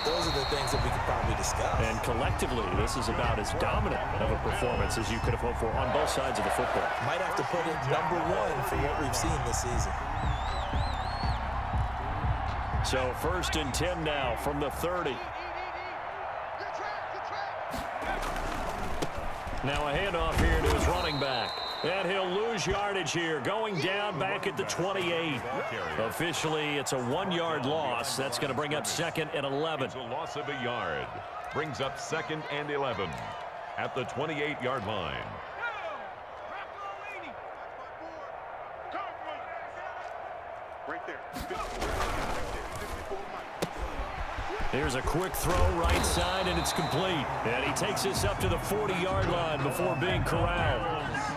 Those are the things that we could probably discuss. And collectively, this is about as dominant of a performance as you could have hoped for on both sides of the football. Might have to put it number 1 for what we've seen this season. So 1st and 10 now from the 30. Now a handoff here to his running back. And he'll lose yardage here, going down back at the 28. Officially, it's a 1-yard loss. That's going to bring up 2nd and 11. It's a loss of a yard. Brings up 2nd and 11 at the 28-yard line. Right there. Here's a quick throw right side, and it's complete. And he takes this up to the 40-yard line before being corralled.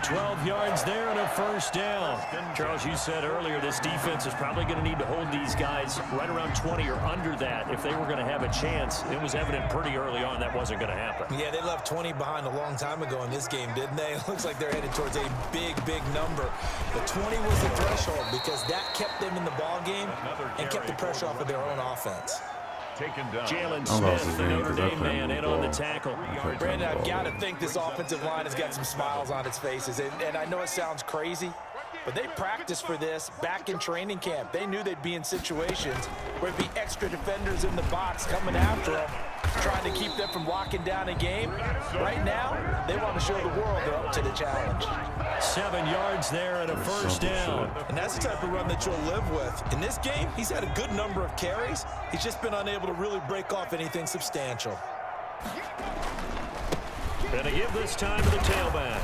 12 yards there and a first down. Charles, you said earlier this defense is probably going to need to hold these guys right around 20 or under that if they were going to have a chance. It was evident pretty early on that wasn't going to happen. Yeah, they left 20 behind a long time ago in this game, didn't they? It looks like they're headed towards a big, big number. But 20 was the threshold because that kept them in the ball game and kept the pressure off of their own offense. Jalen Smith, the Notre Dame man, in on the tackle. Brandon, I've got to think this offensive line has got some smiles on its faces. And I know it sounds crazy, but they practiced for this back in training camp. They knew they'd be in situations where there'd be extra defenders in the box coming after them, trying to keep them from locking down a game. Right now, they want to show the world they're up to the challenge. 7 yards there and a first down. And that's the type of run that you'll live with. In this game, he's had a good number of carries. He's just been unable to really break off anything substantial. Going to give this time to the tailback.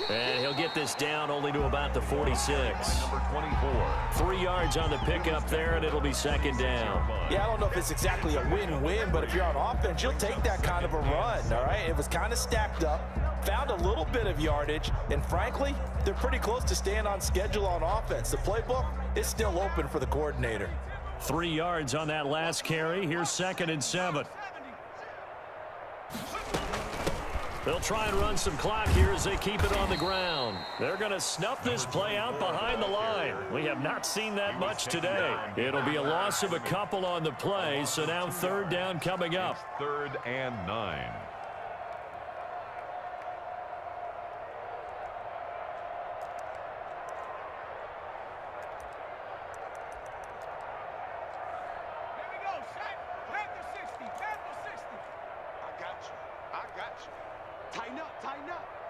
And he'll get this down only to about the 46. Number 24. 3 yards on the pickup there, and it'll be 2nd down. Yeah, I don't know if it's exactly a win-win, but if you're on offense, you'll take that kind of a run, all right? It was kind of stacked up, found a little bit of yardage, and frankly, they're pretty close to staying on schedule on offense. The playbook is still open for the coordinator. 3 yards on that last carry. Here's 2nd and 7. They'll try and run some clock here as they keep it on the ground. They're going to snuff this play out behind the line. We have not seen that much today. It'll be a loss of a couple on the play, so now 3rd down coming up. 3rd and 9.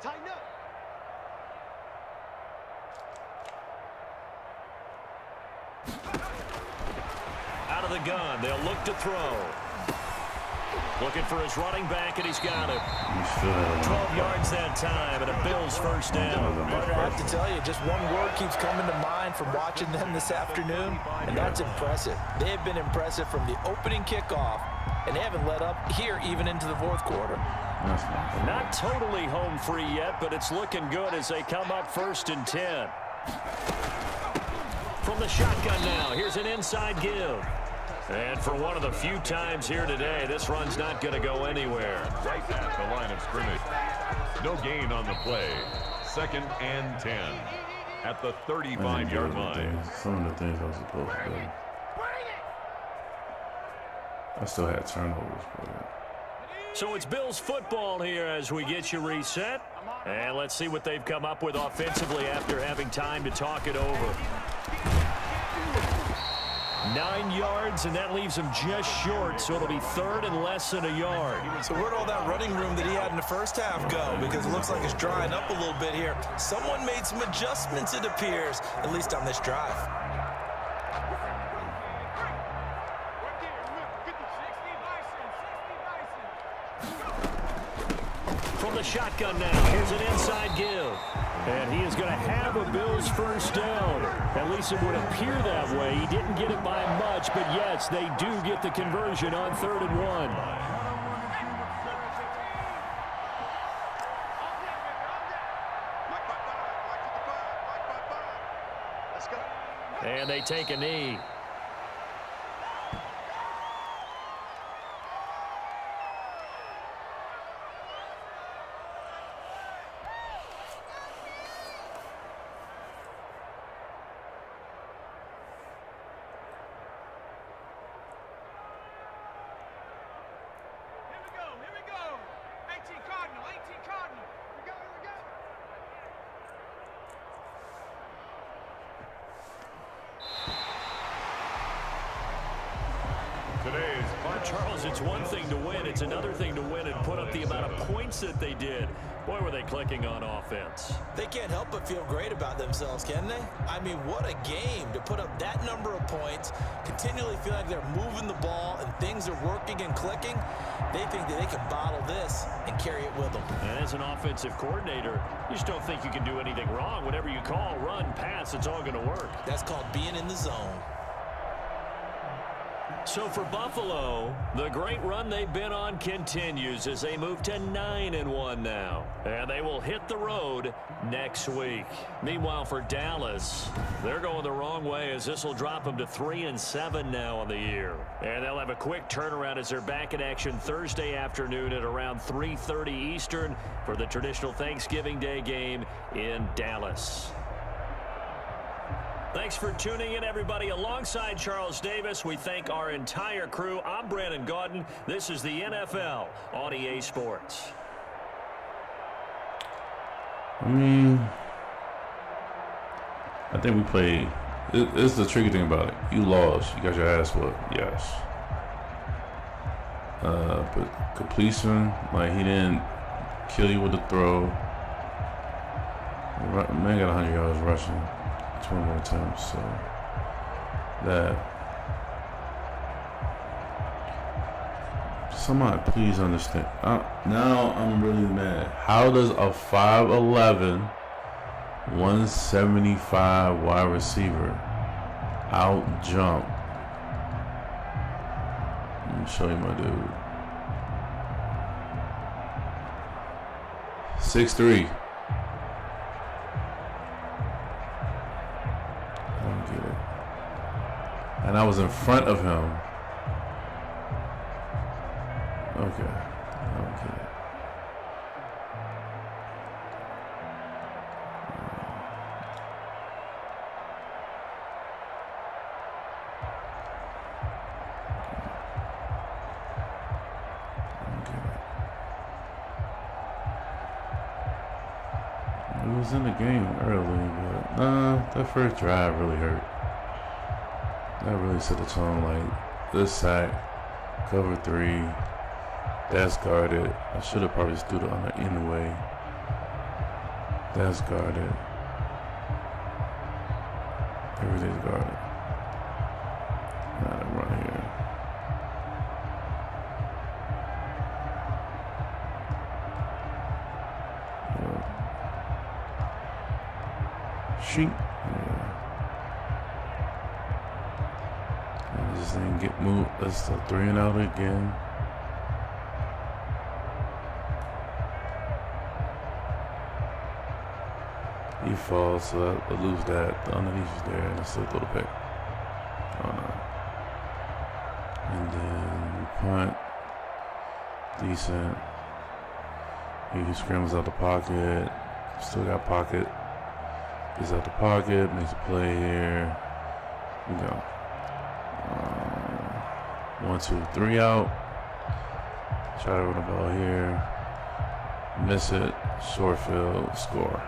Tighten up. Out of the gun, they'll look to throw. Looking for his running back, and he's got it. 12 yards that time, and a Bills first down. But I have to tell you, just one word keeps coming to mind from watching them this afternoon, and that's impressive. They have been impressive from the opening kickoff, and they haven't let up here even into the 4th quarter. Not totally home free yet, but it's looking good as they come up 1st and 10. From the shotgun now, here's an inside give. And for one of the few times here today, this run's not going to go anywhere. Right at the line of scrimmage. No gain on the play. 2nd and 10 at the 35-yard line. Some of the things I was supposed to do. I still had turnovers, but... So it's Bills football here as we get you reset. And let's see what they've come up with offensively after having time to talk it over. 9 yards, and that leaves him just short, so it'll be 3rd and less than a yard. So where'd all that running room that he had in the first half go? Because it looks like it's drying up a little bit here. Someone made some adjustments, it appears, at least on this drive. From the shotgun now, here's an inside give. And he is going to have a Bills first down. At least it would appear that way. He didn't get it by much, but yes, they do get the conversion on 3rd and 1. And they take a knee. Charles, it's one thing to win. It's another thing to win and put up the amount of points that they did. Boy, were they clicking on offense. They can't help but feel great about themselves, can they? I mean, what a game to put up that number of points, continually feel like they're moving the ball and things are working and clicking. They think that they can bottle this and carry it with them. And as an offensive coordinator, you just don't think you can do anything wrong. Whatever you call, run, pass, it's all going to work. That's called being in the zone. So for Buffalo, the great run they've been on continues as they move to 9-1 now. And they will hit the road next week. Meanwhile, for Dallas, they're going the wrong way as this will drop them to 3-7 now on the year. And they'll have a quick turnaround as they're back in action Thursday afternoon at around 3:30 Eastern for the traditional Thanksgiving Day game in Dallas. Thanks for tuning in, everybody. Alongside Charles Davis, we thank our entire crew. I'm Brandon Gaudin. This is the NFL on EA Sports. I mean, I think we played. It's the tricky thing about it. You lost. You got your ass whooped. Yes. But completion, like, he didn't kill you with the throw. Man got 100 yards rushing. 21 attempts, so that somebody please understand. Now I'm really mad. How does a 5'11", 175 wide receiver out jump? Let me show you my dude. 6'3". And I was in front of him. Okay. I don't get it. It was in the game early, but that first drive really hurt. That really set the tone. Like, this sack, cover 3, that's guarded. I should have probably stood on it anyway. That's guarded. Everything's guarded. Gotta run here. Sheep. And get moved. That's a 3 and out again. He falls, so I lose that. The underneath is there, and I still throw the pick. Oh no. And then punt. Decent. He scrambles out the pocket. Still got pocket. Gets out the pocket, makes a play here. We go. 1, 2, 3 out. Try to run the ball here. Miss it. Short field. Score.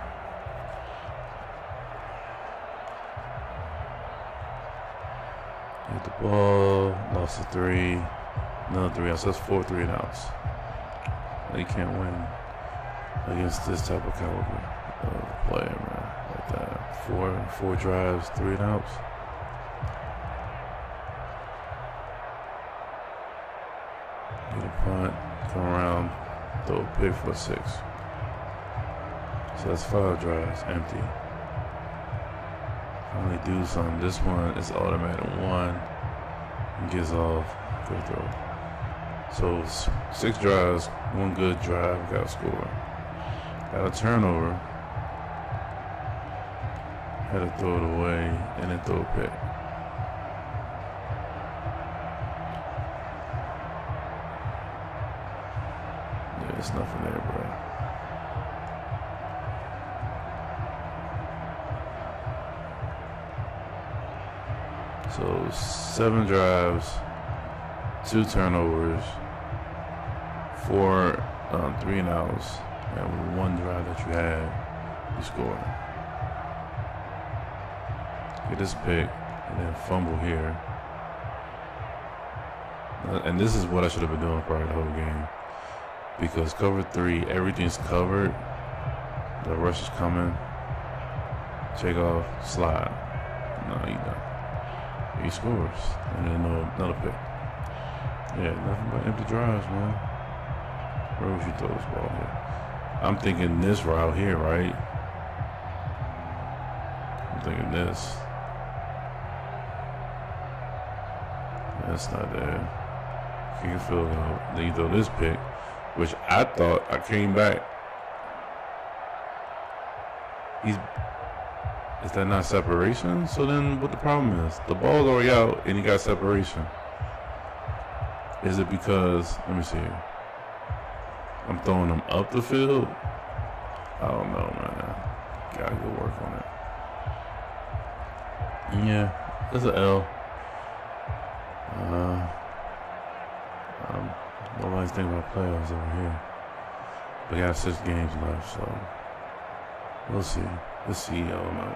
Hit the ball. Lost the 3. Another 3 outs. So that's 4 3 and outs. You can't win against this type of caliber of player, man. Like that. 4 drives, 3 and outs. Get a punt, come around, throw a pick for 6. So that's 5 drives, empty. Finally do something. This one is automatic 1 and gets off. Good throw. So 6 drives, 1 good drive, got a score. Got a turnover. Had to throw it away and then throw a pick. There's nothing there, bro. So 7 drives, 2 turnovers, 4 3 and outs, and 1 drive that you had, you score. Get this pick, and then fumble here. And this is what I should have been doing probably the whole game. Because cover 3, everything's covered. The rush is coming. Take off, slide. No, he don't. He scores. And then another pick. Yeah, nothing but empty drives, man. Where would you throw this ball here? I'm thinking this route here, right? I'm thinking this. That's not there. Kick a field goal. Then you throw this pick, which I thought I came back. Is that not separation? So then what the problem is? The ball's already out and he got separation. Is it because, let me see here. I'm throwing them up the field? I don't know, man. Gotta go work on it. Yeah, it's an L. Nobody's thinking about playoffs over here. We got 6 games left, so we'll see. Let's see. I don't know.